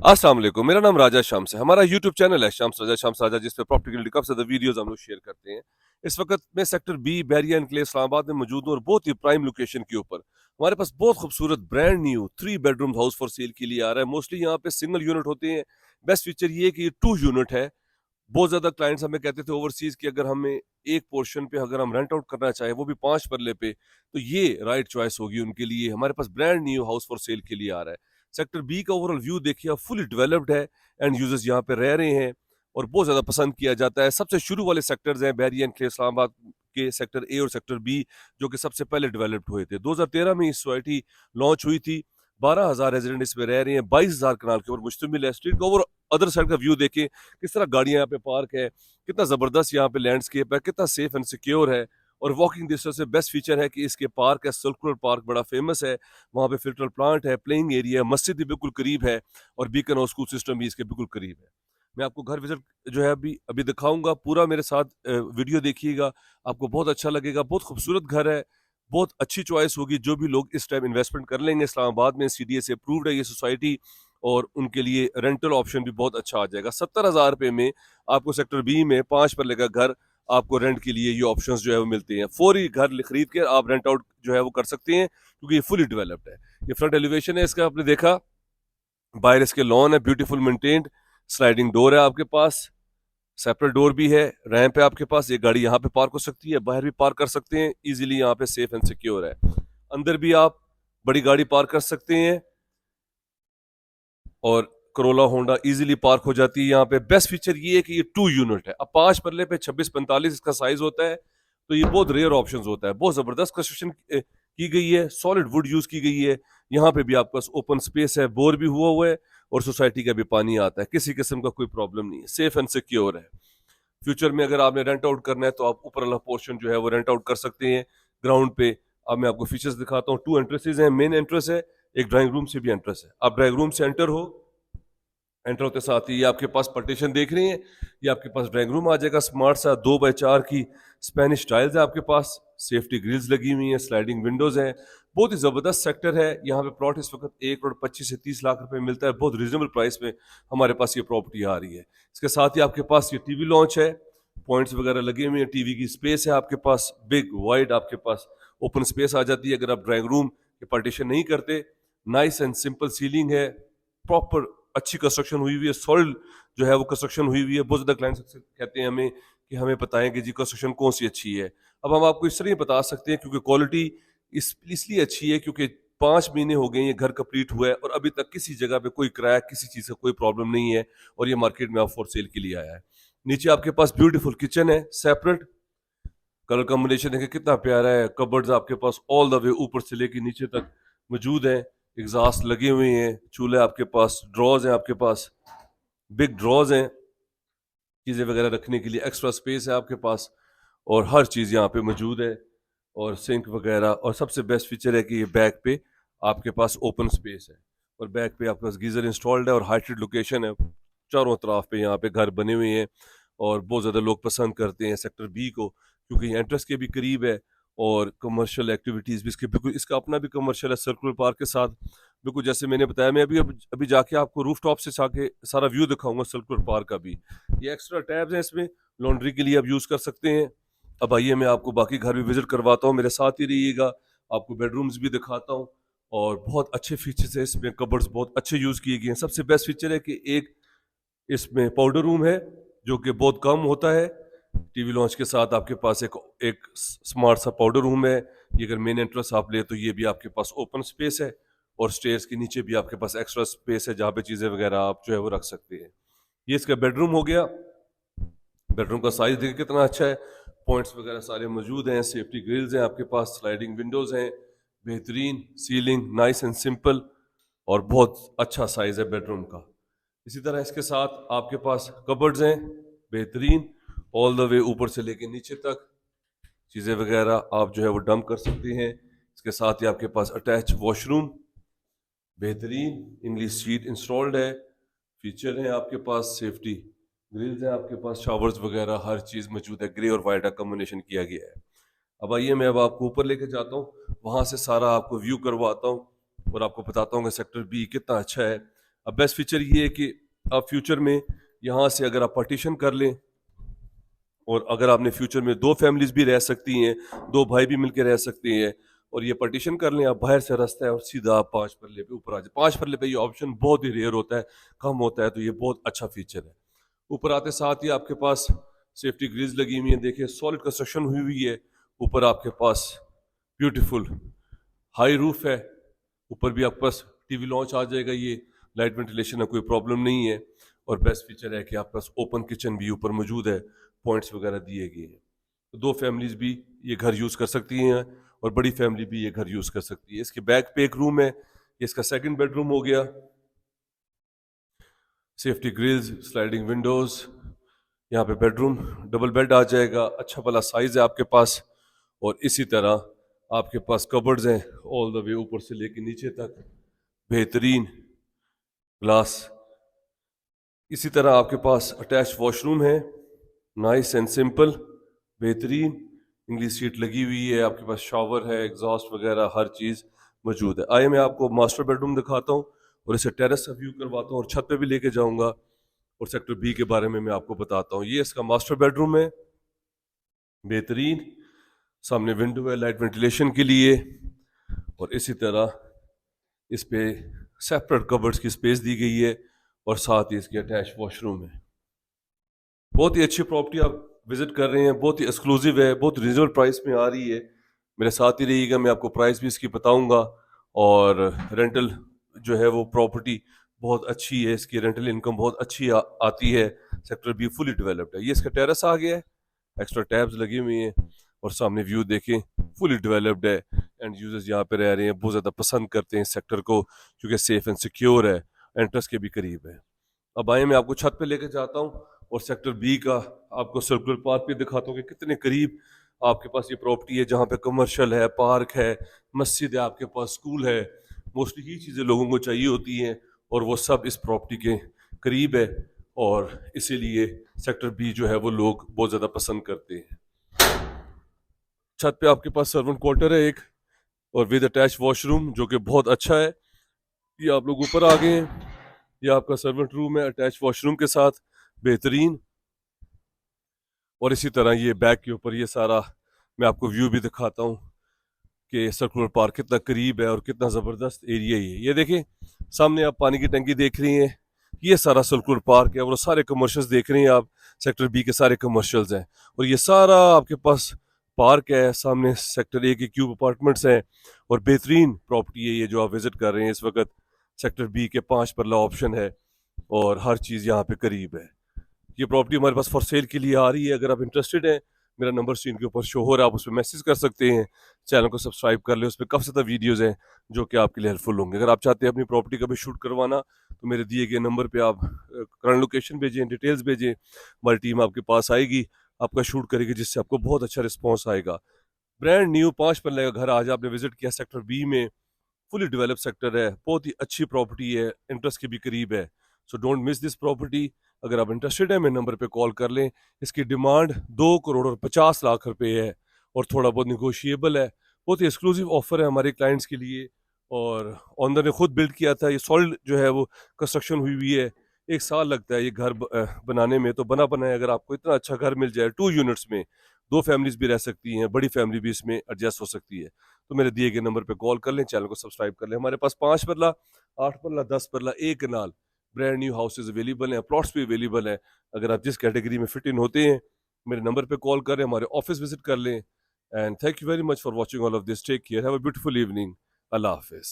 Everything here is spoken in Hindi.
अस्सलाम वालेकुम। मेरा नाम राजा शम्स है। हमारा यूट्यूब चैनल है शम्स राजा जिस पे प्रॉपर्टी कब से वीडियोस हम लोग शेयर करते हैं। इस वक्त मैं सेक्टर बी बैरिया एनक्लेव इस्लामाबाद में मौजूद हूँ और बहुत ही प्राइम लोकेशन के ऊपर हमारे पास बहुत खूबसूरत brand new 3 bedroom house for sale के लिए आ रहा है। मोस्टली यहाँ पे सिंगल यूनिट होते हैं। बेस्ट फीचर ये है कि ये 2 यूनिट है। बहुत ज्यादा क्लाइंट्स हमें कहते थे ओवरसीज की अगर हमें एक पोर्शन पे अगर हम रेंट आउट करना चाहे वो भी 5 मरले पे, तो ये राइट चॉइस होगी उनके लिए। हमारे पास brand new house for sale के लिए आ रहा है। सेक्टर बी का ओवरऑल व्यू देखिए, फुली डेवलप्ड है एंड यूजर्स यहाँ पे रह रहे हैं और बहुत ज्यादा पसंद किया जाता है। सबसे शुरू वाले सेक्टर्स हैं बैरिया एंड इस्लामाबाद के सेक्टर ए और सेक्टर बी, जो कि सबसे पहले डेवलप्ड हुए थे। 2013 में इस सोसाइटी लॉन्च हुई थी। 12,000 रेजिडेंट इसमें रह रहे हैं। 22,000 कनाल के ऊपर मुश्तमिल है। स्ट्रीट का ओवर अदर साइड का व्यू देखें, किस तरह गाड़ियां यहाँ पे पार्क है, कितना जबरदस्त यहाँ पे लैंडस्केप है, कितना सेफ एंड सिक्योर है। और वॉकिंग डिस्टेंस से बेस्ट फीचर है कि इसके पार्क है, सर्कुलर पार्क बड़ा फेमस है। वहाँ पे फिल्टर प्लांट है, प्लेइंग एरिया है, मस्जिद भी बिल्कुल करीब है और बीकन हाउस स्कूल सिस्टम भी इसके बिल्कुल करीब है। मैं आपको घर विजिट जो है अभी अभी दिखाऊंगा। पूरा मेरे साथ वीडियो देखिएगा, आपको बहुत अच्छा लगेगा। बहुत खूबसूरत घर है, बहुत अच्छी चॉइस होगी। जो भी लोग इस टाइम इन्वेस्टमेंट कर लेंगे, इस्लामाबाद में CDA से अप्रूव्ड है ये सोसाइटी और उनके लिए रेंटल ऑप्शन भी बहुत अच्छा आ जाएगा। 70,000 रुपये में आपको सेक्टर बी में 5 मरले का घर आपको रेंट के लिए ये ऑप्शंस जो है वो मिलते हैं। फौरी घर खरीद के आप रेंट आउट जो है वो कर सकते हैं क्योंकि ये फुली डेवलप्ड है। ये फ्रंट एलिवेशन है इसका, आपने देखा। बाहर इसके लॉन है, ब्यूटीफुल मेंटेन्ड। स्लाइडिंग डोर है आपके पास, सेपरेट डोर भी है, रैंप है आपके पास। ये गाड़ी यहाँ पे पार्क हो सकती है, बाहर भी पार्क कर सकते हैं इजीली। यहाँ पे सेफ एंड सिक्योर है। अंदर भी आप बड़ी गाड़ी पार्क कर सकते हैं और करोला होंडा इजीली पार्क हो जाती है यहाँ पे। बेस्ट फीचर ये है कि ये 2 यूनिट है। अब 5 मरले पे 26-45 इसका साइज होता है, तो ये बहुत रेयर ऑप्शन होता है। बहुत जबरदस्त कंस्ट्रक्शन की गई है, सॉलिड वुड यूज की गई है। यहाँ पे भी आपके पास ओपन स्पेस है, बोर भी हुआ है और सोसाइटी का भी पानी आता है। किसी किस्म का कोई प्रॉब्लम नहीं है, सेफ एंड सिक्योर है। फ्यूचर में अगर आपने रेंट आउट करना है तो आप ऊपर वाला पोर्शन जो है वो रेंट आउट कर सकते हैं ग्राउंड पे। अब मैं आपको फीचर्स दिखाता हूँ। 2 एंट्रेंसेज हैं, मेन एंट्रेंस है, एक ड्राइंग रूम से भी एंट्रेंस है। आप ड्राइंग रूम से एंटर हो, एंटर होते साथ ही ये आपके पास पार्टीशन देख रहे हैं, ये आपके पास ड्राइंग रूम आ जाएगा। स्मार्ट सा 2x4 की स्पेनिश टाइल्स है आपके पास, सेफ्टी ग्रिल्स लगी हुई हैं, स्लाइडिंग विंडोज हैं। बहुत ही जबरदस्त सेक्टर है। यहाँ पे प्लॉट इस वक्त 1 करोड़ 25 से 30 लाख रुपए मिलता है। बहुत रीजनेबल प्राइस में हमारे पास ये प्रॉपर्टी आ रही है। इसके साथ ही आपके पास ये टीवी लॉन्च है, पॉइंट्स वगैरह लगे हुए हैं, टीवी की स्पेस है आपके पास, बिग वाइड आपके पास ओपन स्पेस आ जाती है अगर आप ड्राइंग रूम के पार्टीशन नहीं करते। नाइस एंड सिंपल सीलिंग है, प्रॉपर अच्छी कंस्ट्रक्शन हुई हुई है, सॉलिड जो है वो कंस्ट्रक्शन हुई हुई है। बहुत ज्यादा क्लाइंट्स कहते हैं हमें कि हमें बताएं कि जी कंस्ट्रक्शन कौन सी अच्छी है। अब हम आपको इस तरह बता सकते हैं क्योंकि क्वालिटी इसलिए अच्छी है क्योंकि 5 महीने हो गए ये घर कंप्लीट हुआ है और अभी तक किसी जगह पे कोई क्रैक, किसी चीज का कोई प्रॉब्लम नहीं है और ये मार्केट में आप फॉर सेल के लिए आया है। नीचे आपके पास ब्यूटीफुल किचन है, सेपरेट। कलर कॉम्बिनेशन देखिए कितना प्यारा है। कबर्ड्स आपके पास ऑल द वे ऊपर से लेके नीचे तक मौजूद है। एग्जॉस्ट लगे हुए हैं, चूल्हे आपके पास, ड्रॉज हैं आपके पास, बिग ड्रॉज हैं चीज़ें वगैरह रखने के लिए। एक्स्ट्रा स्पेस है आपके पास और हर चीज़ यहाँ पे मौजूद है और सिंक वगैरह। और सबसे बेस्ट फीचर है कि ये बैक पे आपके पास ओपन स्पेस है और बैक पे आपके पास गीजर इंस्टॉल्ड है और हाइटेड लोकेशन है। चारों तरफ पे यहाँ पे घर बने हुए हैं और बहुत ज़्यादा लोग पसंद करते हैं सेक्टर बी को क्योंकि एंट्रेंस के भी करीब है और कमर्शियल एक्टिविटीज़ भी इसके बिल्कुल। इसका अपना भी कमर्शियल है सर्कुलर पार्क के साथ, बिल्कुल जैसे मैंने बताया। मैं अभी जाके आपको रूफ टॉप से जाके सारा व्यू दिखाऊंगा सर्कुलर पार्क का भी। ये एक्स्ट्रा टैब्स हैं इसमें, लॉन्ड्री के लिए आप यूज़ कर सकते हैं। अब आइए मैं आपको बाकी घर भी विजिट करवाता हूँ, मेरे साथ ही रहिएगा। आपको बेडरूम्स भी दिखाता हूँ और बहुत अच्छे फीचर्स है इसमें। कबर्ड्स बहुत अच्छे यूज़ किए गए हैं। सबसे बेस्ट फीचर है कि एक इसमें पाउडर रूम है जो कि बहुत कम होता है। टीवी लॉन्च के साथ आपके पास एक एक स्मार्ट सा पाउडर रूम है। ये अगर मेन एंट्रेंस आप ले तो ये भी आपके पास ओपन स्पेस है और स्टेयर्स के नीचे भी आपके पास एक्स्ट्रा स्पेस है जहाँ पे चीज़ें वगैरह आप जो है वो रख सकते हैं। ये इसका बेडरूम हो गया। बेडरूम का साइज देखिए कितना अच्छा है, पॉइंट्स वगैरह सारे मौजूद हैं, सेफ्टी ग्रिल्स हैं आपके पास, स्लाइडिंग विंडोज हैं, बेहतरीन सीलिंग, नाइस एंड सिंपल और बहुत अच्छा साइज है बेडरूम का। इसी तरह इसके साथ आपके पास कबर्ड्स हैं बेहतरीन, ऑल द वे ऊपर से लेके नीचे तक चीज़ें वगैरह आप जो है वो डंप कर सकते हैं। इसके साथ ही आपके पास अटैच वॉशरूम, बेहतरीन इंग्लिश सीट इंस्टॉल्ड है। फीचर है आपके पास, सेफ्टी ग्रिल्स है आपके पास, शावर्स वगैरह हर चीज़ मौजूद है। ग्रे और वाइट का कॉम्बिनेशन किया गया है। अब आइए मैं अब आपको ऊपर लेके जाता हूँ, वहाँ से सारा आपको व्यू करवाता हूँ और आपको बताता हूँ कि सेक्टर बी कितना अच्छा है। अब बेस्ट फीचर ये है कि आप फ्यूचर में यहाँ से अगर आप पार्टीशन कर लें, और अगर आपने फ्यूचर में 2 फैमिलीज भी रह सकती हैं, 2 भाई भी मिलकर रह सकते हैं, और ये पार्टीशन कर लें, आप बाहर से रास्ता है और सीधा आप 5 पल्ले पे ऊपर आ जाए। 5 पल्ले पे ये ऑप्शन बहुत ही रेयर होता है, कम होता है, तो ये बहुत अच्छा फीचर है। ऊपर आते साथ ही आपके पास सेफ्टी ग्रिल्स लगी हुई है, देखिए सॉलिड कंस्ट्रक्शन हुई हुई है। ऊपर आपके पास ब्यूटीफुल हाई रूफ है, ऊपर भी आपके पास टीवी लॉन्च आ जाएगा, ये लाइट वेंटिलेशन का कोई प्रॉब्लम नहीं है। और बेस्ट फीचर है कि आपके पास ओपन किचन भी ऊपर मौजूद है, पॉइंट्स वगैरह दिए गए हैं, तो 2 फैमिलीज भी ये घर यूज़ कर सकती हैं और बड़ी फैमिली भी ये घर यूज़ कर सकती है। इसके बैक पे एक रूम है, ये इसका सेकंड बेडरूम हो गया। सेफ्टी ग्रिल्स, स्लाइडिंग विंडोज़, यहाँ पे बेडरूम, डबल बेड आ जाएगा, अच्छा भला साइज़ है आपके पास। और इसी तरह आपके पास कबर्ड्स हैं ऑल द वे ऊपर से लेके नीचे तक, बेहतरीन ग्लास। इसी तरह आपके पास अटैच वॉशरूम है, नाइस एंड सिंपल, बेहतरीन इंग्लिश सीट लगी हुई है, आपके पास शावर है, एग्जॉस्ट वगैरह हर चीज़ मौजूद है। आइए मैं आपको मास्टर बेडरूम दिखाता हूँ और इसे टेरेस से व्यू करवाता हूँ और छत पे भी लेके जाऊंगा, और सेक्टर बी के बारे में मैं आपको बताता हूँ। ये इसका मास्टर बेडरूम है, बेहतरीन, सामने विंडो है लाइट वेंटिलेशन के लिए, और इसी तरह इस पे सेपरेट कबर्ड्स की स्पेस दी गई है, और साथ ही इसके अटैच वॉशरूम है। बहुत ही अच्छी प्रॉपर्टी आप विजिट कर रहे हैं, बहुत ही एक्सक्लूसिव है, बहुत रीजनेबल प्राइस में आ रही है। मेरे साथ ही रहिएगा, मैं आपको प्राइस भी इसकी बताऊंगा, और रेंटल जो है वो प्रॉपर्टी बहुत अच्छी है, इसकी रेंटल इनकम बहुत अच्छी आती है। सेक्टर बी फुली डेवलप्ड है, ये इसका टेरेस आ गया है, एक्स्ट्रा टैब्स लगी हुई हैं, और सामने व्यू देखें, फुली डेवलप्ड है। एंड यूजर्स यहाँ पे रह रहे हैं, बहुत ज़्यादा पसंद करते हैं इस सेक्टर को, क्योंकि सेफ एंड सिक्योर है, एंट्रेंस के भी करीब है। अब आइए मैं आपको छत पे लेके जाता हूँ और सेक्टर बी का आपको सर्कुलर पार्क भी दिखाता हूँ कि कितने करीब आपके पास ये प्रॉपर्टी है, जहाँ पे कमर्शियल है, पार्क है, मस्जिद है, आपके पास स्कूल है। मोस्टली ये चीज़ें लोगों को चाहिए होती हैं, और वो सब इस प्रॉपर्टी के करीब है, और इसीलिए सेक्टर बी जो है वो लोग बहुत ज़्यादा पसंद करते हैं। छत पे आपके पास सर्वेंट क्वार्टर है एक, और विद अटैच वॉशरूम जो कि बहुत अच्छा है। ये आप लोग ऊपर आ गए हैं, ये आपका सर्वेंट रूम है अटैच वॉशरूम के साथ, बेहतरीन। और इसी तरह ये बैक के ऊपर ये सारा मैं आपको व्यू भी दिखाता हूँ कि सर्कुलर पार्क कितना करीब है और कितना ज़बरदस्त एरिया ही है। ये देखिए सामने आप पानी की टंकी देख रही हैं, ये सारा सर्कुलर पार्क है, और सारे कमर्शियल्स देख रही हैं आप, सेक्टर बी के सारे कमर्शियल्स हैं, और ये सारा आपके पास पार्क है। सामने सेक्टर ए के क्यूब अपार्टमेंट्स हैं, और बेहतरीन प्रॉपर्टी है ये जो आप विजिट कर रहे हैं इस वक्त। सेक्टर बी के 5 परला ऑप्शन है, और हर चीज़ यहाँ पे करीब है। ये प्रॉपर्टी हमारे पास फॉर सेल के लिए आ रही है, अगर आप इंटरेस्टेड हैं, मेरा नंबर स्क्रीन के ऊपर शो हो रहा है, आप उस पर मैसेज कर सकते हैं। चैनल को सब्सक्राइब कर लें, उस पर काफ़ी ज़्यादा वीडियोज़ हैं जो कि आपके लिए हेल्पफुल होंगे। अगर आप चाहते हैं अपनी प्रॉपर्टी का भी शूट करवाना, तो मेरे दिए गए नंबर पर आप करंट लोकेशन भेजें, डिटेल्स भेजें, हमारी टीम आपके पास आएगी, आपका शूट करेगी, जिससे आपको बहुत अच्छा रिस्पॉन्स आएगा। ब्रांड न्यू 5 पल्ले का घर आज आपने विजिट किया सेक्टर बी में, फुली डेवलप सेक्टर है, बहुत ही अच्छी प्रॉपर्टी है, इंटरेस्ट के भी करीब है। So don't miss this property. अगर आप इंटरेस्टेड हैं मेरे नंबर पे कॉल कर लें। इसकी डिमांड 2 करोड़ और 50 लाख रुपए है, और थोड़ा बहुत निगोशिएबल है। बहुत ही एक्सक्लूसिव ऑफर है हमारे क्लाइंट्स के लिए, और ऑनर ने खुद बिल्ड किया था। ये सॉलिड जो है वो कंस्ट्रक्शन हुई हुई है, 1 साल लगता है ये घर बनाने में, तो बना बनाए अगर आपको इतना अच्छा घर मिल जाए 2 यूनिट्स में, 2 फैमिलीज भी रह सकती हैं, बड़ी फैमिली भी इसमें एडजस्ट हो सकती है। तो मेरे दिए गए नंबर पे कॉल कर लें, चैनल को सब्सक्राइब कर लें। हमारे पास 5 परला, 8 परला, 10 परला, एक कनाल ब्रांड न्यू हाउसेज अवेलेबल हैं, प्लॉट्स भी अवेलेबल हैं। अगर आप जिस कैटेगरी में फिट इन होते हैं, मेरे नंबर पे कॉल करें, हमारे ऑफिस विजिट कर लें। And thank you very much for watching all of this. Take care, have a beautiful evening. अल्लाह हाफिज़।